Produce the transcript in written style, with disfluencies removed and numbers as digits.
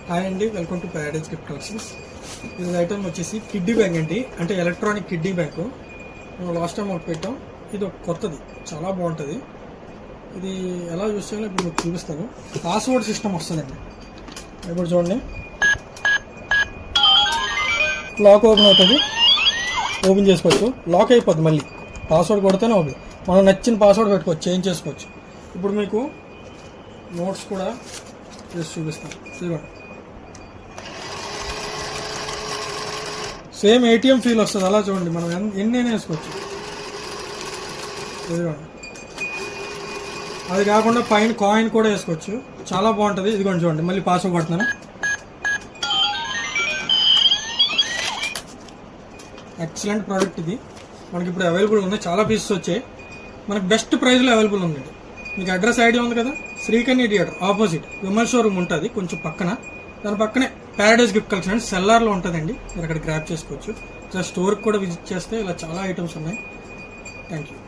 Hi అండి, welcome to Paradise gift collections. ఇది item వచ్చేసి కిడ్డీ బ్యాంక్ అండి, అంటే ఎలక్ట్రానిక్ కిడ్డీ బ్యాంక్. మనం లాస్ట్ టైం ఒకటి పెట్టాం. ఇది ఒక కొత్తది, చాలా బాగుంటుంది. ఇది ఎలా యూస్ చేయాలో ఇప్పుడు మీకు చూపిస్తాను. పాస్వర్డ్ సిస్టమ్ వస్తుందండి. ఇప్పుడు చూడండి, లాక్ ఓపెన్ అవుతుంది, ఓపెన్ చేసుకోవచ్చు. లాక్ అయిపోద్ది, మళ్ళీ పాస్వర్డ్ కొడితేనే ఓపెన్. మనం నచ్చిన పాస్వర్డ్ పెట్టుకోవచ్చు, చేంజ్ చేసుకోవచ్చు. ఇప్పుడు మీకు నోట్స్ కూడా చేసి చూపిస్తాను. ఇదిగోండి, సేమ్ ఏటీఎం ఫీల్ వస్తుంది. అలా చూడండి, మనం ఎన్నైనా వేసుకోవచ్చు. ఇదిగోండి, అది కాకుండా పైన కాయిన్ కూడా వేసుకోవచ్చు, చాలా బాగుంటుంది. ఇదిగోండి చూడండి, మళ్ళీ పాస్వర్డ్ కొడుతున్నాను. ఎక్సలెంట్ ప్రోడక్ట్ ఇది. మనకి ఇప్పుడు అవైలబుల్ ఉంది, చాలా పీసెస్ వచ్చాయి. మనకి బెస్ట్ ప్రైస్లో అవైలబుల్ ఉందండి. మీకు అడ్రస్ ఐడియా ఉంది కదా, Srikanya theatre opposite Vimal showroom ఉంటుంది, కొంచెం పక్కన. దాని పక్కనే ప్యారడైజ్ గిఫ్ట్ కలెక్షన్ సెల్లార్లో ఉంటుందండి. మీరు అక్కడ గ్రాప్ చేసుకోవచ్చు. స్టోర్కి కూడా విజిట్ చేస్తే ఇలా చాలా ఐటమ్స్ ఉన్నాయి. Thank you.